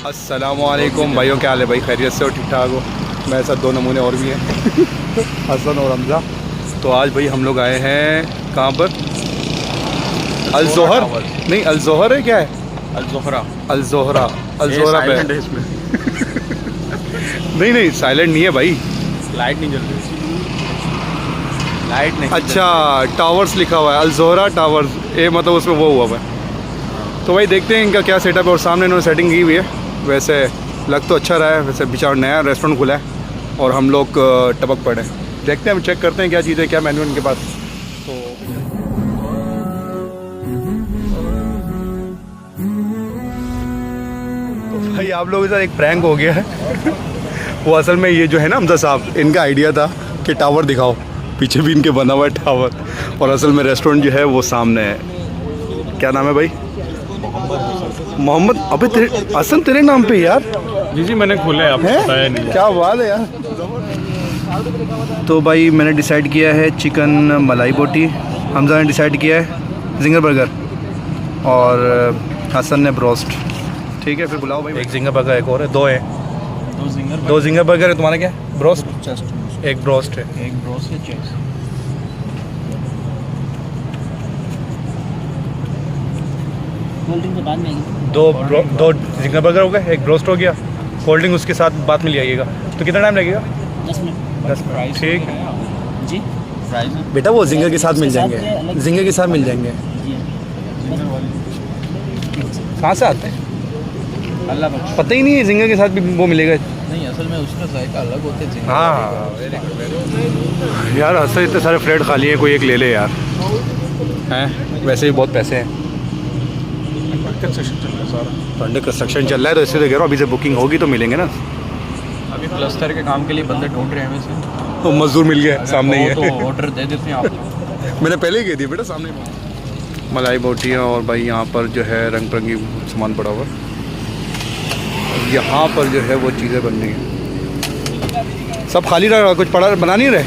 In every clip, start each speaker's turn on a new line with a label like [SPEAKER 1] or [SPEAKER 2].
[SPEAKER 1] अस्सलामुअलैकुम भाइयों, क्या हाल है भाई? खैरियत से हो? ठीक ठाक हो? मेरे साथ 2 नमूने और भी हैं हसन और हमजा। तो आज भाई हम लोग आए हैं कहाँ पर? अल जोहर नहीं, अल जोहर है, क्या है?
[SPEAKER 2] अल जोहरा।
[SPEAKER 1] अल जोहरा, अल जोहरा पे नहीं नहीं, साइलेंट नहीं है भाई,
[SPEAKER 2] लाइट नहीं जल रही, लाइट नहीं।
[SPEAKER 1] अच्छा, टावर्स लिखा हुआ है, अल जोहरा टावर्स, ये मतलब उसमें वो हुआ है। तो भाई देखते हैं इनका क्या सेटअप है। और सामने इन्होंने सेटिंग की हुई है, वैसे लग तो अच्छा रहा है। वैसे बेचारा नया रेस्टोरेंट खुला है और हम लोग टपक पड़े। देखते हैं, हम चेक करते हैं क्या चीज़ है, क्या मेन्यू इनके पास। तो भाई आप लोगों के साथ एक प्रैंक हो गया है वो असल में ये जो है ना हमजा साहब, इनका आइडिया था कि टावर दिखाओ, पीछे भी इनके बना हुआ है टावर, और असल में रेस्टोरेंट जो है वो सामने है। क्या नाम है भाई? मोहम्मद। अबे तेरे असन तेरे नाम पे यार?
[SPEAKER 2] जी जी, मैंने खोला है, आपको बताया नहीं।
[SPEAKER 1] क्या बात है यार। तो भाई मैंने डिसाइड किया है चिकन मलाई बोटी, हमजा ने डिसाइड किया है जिंगर बर्गर, और हसन ने ब्रोस्ट। ठीक है, फिर बुलाओ भाई। एक जिंगर बर्गर, एक और है, 2 है। 2 जिंगर बर्गर है। तुम्हारा क्या है? ब्रोस्ट? चेस्ट। एक ब्रोस्ट है।
[SPEAKER 2] एक ब्रोस्ट है, चेस्ट।
[SPEAKER 3] बाद में
[SPEAKER 1] दो जिंगर बर्गर हो गए, एक ब्रोस्ट हो गया, कोल्ड ड्रिंक उसके साथ बाद में ले आइएगा। तो कितना टाइम लगेगा?
[SPEAKER 3] 10 मिनट।
[SPEAKER 1] 10 मिनट, ठीक है
[SPEAKER 3] जी।
[SPEAKER 2] प्राइस है
[SPEAKER 1] बेटा, वो जिंगर के साथ मिल जाएंगे, जिंगर के साथ मिल जाएंगे। कहाँ से आते हैं?
[SPEAKER 2] अल्लाह बख्श।
[SPEAKER 1] पता ही नहीं है, जिंगर के साथ भी वो मिलेगा।
[SPEAKER 2] नहीं, असल में उसका जायका अलग होते हैं।
[SPEAKER 1] हाँ यार, असल इतने सारे फ्लैट खाली हैं, कोई एक ले ले यार। हैं वैसे भी बहुत पैसे हैं।
[SPEAKER 2] कंस्ट्रक्शन चल रहा है सारा।
[SPEAKER 1] तो अंडर कंस्ट्रक्शन चल रहा है, तो इससे तो कह रहा हूँ अभी से बुकिंग होगी तो मिलेंगे ना।
[SPEAKER 2] अभी प्लस्तर के काम के लिए बंदे ढूंढ रहे हैं वैसे।
[SPEAKER 1] तो मजदूर मिल गया, सामने ही
[SPEAKER 2] तो
[SPEAKER 1] है।
[SPEAKER 2] ऑर्डर दे देते हैं आपको।
[SPEAKER 1] मैंने पहले ही कह दिया बेटा, सामने मलाई बोटियाँ। और भाई यहाँ पर जो है रंग बिरंगी सामान पड़ा हुआ, यहाँ पर जो है वो चीज़ें बन रही हैं। सब खाली रहा, कुछ पड़ा बना नहीं रहे,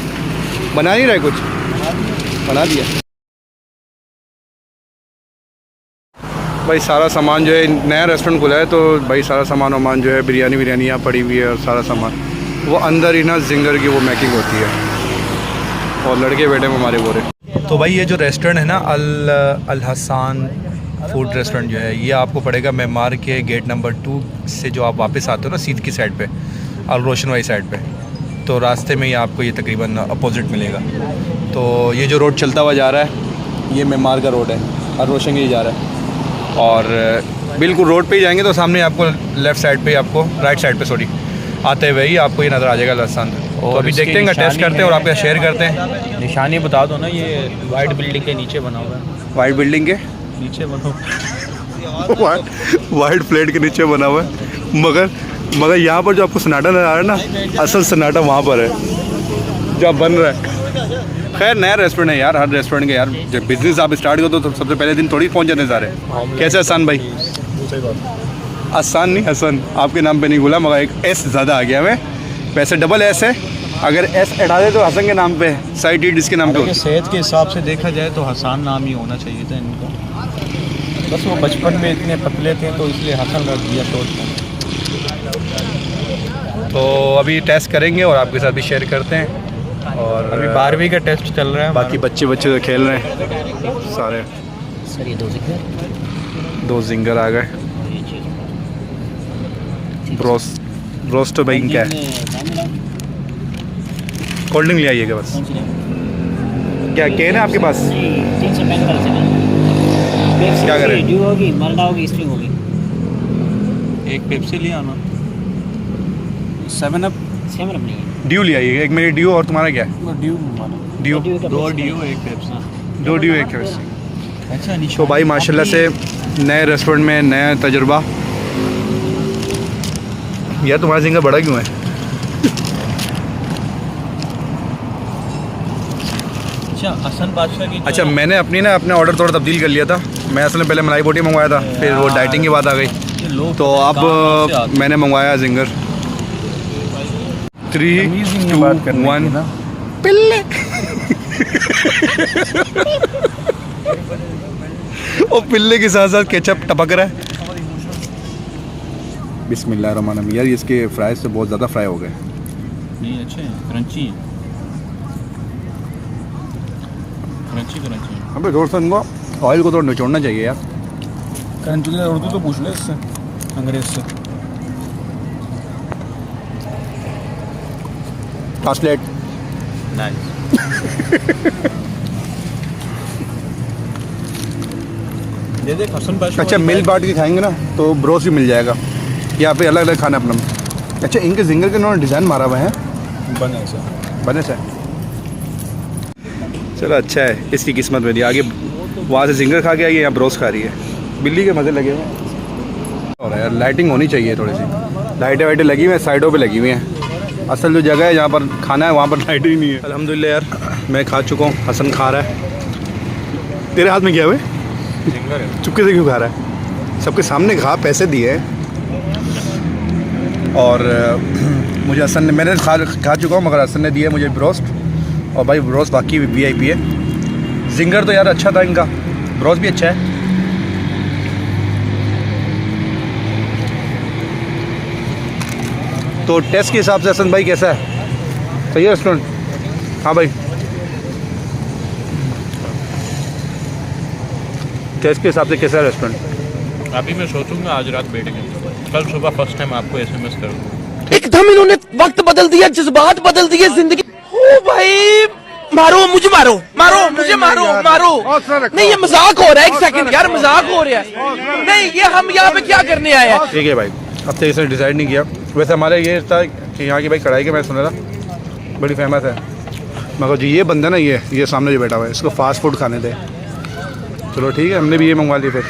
[SPEAKER 1] कुछ बना दिया भाई। सारा सामान जो है, नया रेस्टोरेंट खुला है तो भाई सारा सामान जो है, बिरयानी यहाँ पड़ी हुई है, और सारा सामान वो अंदर ही ना जिंगर की वो मैकिंग होती है, और लड़के बैठे में हमारे बोरे। तो भाई ये जो रेस्टोरेंट है ना, अल हसन फूड रेस्टोरेंट जो है, ये आपको पड़ेगा मेमार के गेट नंबर 2 से जो आप वापस आते हो ना सीध की साइड पे, और रोशन वाली साइड पे, तो रास्ते में ही आपको ये तकरीबन अपोजिट मिलेगा। तो ये जो रोड चलता हुआ जा रहा है, ये मेमार का रोड है, और रोशन के लिए जा रहा है। और बिल्कुल रोड पे ही जाएंगे तो सामने आपको लेफ़्ट साइड पे, आपको राइट साइड पे सॉरी, आते हुए ही आपको ये नज़र आ जाएगा लहसन। तो अभी देखते हैं, टेस्ट करते हैं और आपके शेयर करते हैं।
[SPEAKER 2] निशानी बता दो ना, ये वाइट बिल्डिंग के नीचे बना हुआ है।
[SPEAKER 1] वाइट बिल्डिंग के
[SPEAKER 2] नीचे बना
[SPEAKER 1] वाइट प्लेट के नीचे बना हुआ है, मगर यहाँ पर जो आपको सन्नाटा नज़र आ रहा है ना, असल सन्नाटा वहाँ पर है जहाँ बन रहा है। खैर नया रेस्टोरेंट है यार, हर रेस्टोरेंट के यार जब बिज़नेस आप स्टार्ट करो तो सबसे पहले दिन थोड़ी पहुँच जाने जा रहे हैं। कैसे आसान भाई? आसान नहीं, हसन आपके नाम पे नहीं खुला, मगर एक एस ज़्यादा आ गया हमें। वैसे डबल एस है, अगर एस हटा दे तो हसन के नाम पे, साइड ईट इसके नाम पे।
[SPEAKER 2] सेहत के हिसाब से देखा जाए तो हसन नाम ही होना चाहिए था इनको, बस वो बचपन में इतने पतले थे तो इसलिए हसन रख दिया सोच में।
[SPEAKER 1] तो अभी टेस्ट करेंगे और आपके साथ भी शेयर करते हैं। और
[SPEAKER 2] अभी 12वीं का टेस्ट चल रहा है,
[SPEAKER 1] बाकी बच्चे तो खेल रहे हैं सारे।
[SPEAKER 3] सर ये 2 जिंगर।
[SPEAKER 1] 2 जिंगर आ गए। ब्रोस्ट तो भाई क्या है? कोल्ड ड्रिंक ले आइएगा बस। क्या कैन है आपके पास?
[SPEAKER 3] 345
[SPEAKER 1] क्या करें?
[SPEAKER 3] ड्यू होगी, मरडा होगी, स्ट्रिंग होगी।
[SPEAKER 2] एक पेप्सी ले आना।
[SPEAKER 1] 7 अप
[SPEAKER 3] 7 नहीं है।
[SPEAKER 1] ड्यू ले आइएगा। एक मेरी ड्यू, और तुम्हारा क्या है?
[SPEAKER 2] Due
[SPEAKER 1] due.
[SPEAKER 2] 2 ड्यू एक पेप्सी।
[SPEAKER 1] 2 ड्यू एक पेप्सी।
[SPEAKER 2] अच्छा नहीं
[SPEAKER 1] तो भाई माशाल्लाह से नए रेस्टोरेंट में नया तजुर्बा। यार तुम्हारा जिंगर बड़ा क्यों है?
[SPEAKER 2] अच्छा हसन बादशाह की।
[SPEAKER 1] अच्छा, मैंने अपने ऑर्डर थोड़ा तब्दील कर लिया था। मैं असल में पहले मलाई बोटी मंगवाया था, फिर वो डाइटिंग की बात आ गई, तो अब मैंने मंगवाया जिंगर। 3, 2, 1 पिल्ले। वो पिल्ले के साथ साथ केचप टपक रहा है। बिस्मिल्लाहिर्रहमानिर्रहीम। यार इसके फ्राइज से बहुत ज़्यादा फ्राई हो गए।
[SPEAKER 2] नहीं अच्छे हैं, क्रंची हैं, क्रंची क्रंची हैं।
[SPEAKER 1] अबे थोड़ा सा इनको ऑयल को थोड़ा निचोड़ना चाहिए यार।
[SPEAKER 2] क्रंची की उर्दू तो पूछ ले इससे, अंग्रेज से।
[SPEAKER 1] ट्रांसलेट।
[SPEAKER 2] नाइस। दे दे हसन बादशाह।
[SPEAKER 1] अच्छा मिल बाट के खाएंगे ना तो ब्रोस भी मिल जाएगा। यहाँ पे अलग अलग खाना अपना। अच्छा इनके जिंगर के इन्होंने डिज़ाइन मारा हुआ है
[SPEAKER 2] बने से।
[SPEAKER 1] बने से। चलो अच्छा है, इसकी किस्मत में दिया। आगे वहाँ से जिंगर खा के आई है, यहाँ ब्रोस खा रही है। बिल्ली के मज़े लगे हुए हैं। और यार लाइटिंग होनी चाहिए थोड़ी सी। लाइटें वाइटें लगी हुई हैं, साइडों पे लगी हुई हैं। असल जो जगह है जहाँ पर खाना है वहाँ पर लाइट ही नहीं है। अल्हम्दुलिल्लाह यार मैं खा चुका हूँ, हसन खा रहा है। तेरे हाथ में क्या हुए?
[SPEAKER 2] जिंगर है।
[SPEAKER 1] चुपके से क्यों खा रहा है? सबके सामने खा, पैसे दिए हैं। और मुझे हसन ने, मैंने खा चुका हूँ मगर हसन ने दिया मुझे ब्रोस्ट। और भाई ब्रोस्ट बाकी VIP है। जिंगर तो यार अच्छा था इनका, ब्रोस्ट भी अच्छा है। तो टेस्ट के हिसाब से हसन भाई कैसा है? सही है रेस्टोरेंट? हाँ भाई टेस्ट के हिसाब से कैसा है रेस्टोरेंट?
[SPEAKER 2] अभी मैं सोचूंगा आज रात बैठेंगे, कल सुबह फर्स्ट टाइम आपको SMS कर दूँ।
[SPEAKER 4] एकदम इन्होंने वक्त बदल दिया, जज्बात बदल दिए, जिंदगी। ओ भाई मारो मुझे, मारो मारो मुझे, मारो मारो। नहीं ये मजाक हो रहा है, एक सेकंड यार, मजाक हो रहा है। नहीं ये हम यहाँ पे क्या करने आए हैं?
[SPEAKER 1] ठीक है भाई, अब तक इसने डिसाइड नहीं किया। वैसे हमारे ये था कि यहाँ की भाई कढ़ाई के मैं सुना था बड़ी फेमस है, मगर जी ये बंदा ना ये सामने जो बैठा हुआ है इसको फास्ट फूड खाने थे। चलो ठीक है, हमने भी ये मंगवा ली। फिर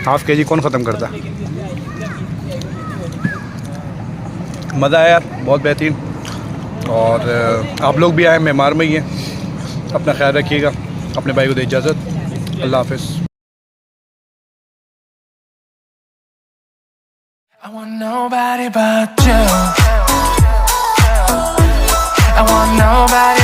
[SPEAKER 1] ½ kg कौन ख़त्म करता। मज़ा आया यार, बहुत बेहतरीन। और आप लोग भी आए, मेहमान में ही हैं। अपना ख्याल रखिएगा, अपने भाई को दे इजाज़त। अल्लाह हाफिज़।
[SPEAKER 5] I want nobody but you. I want nobody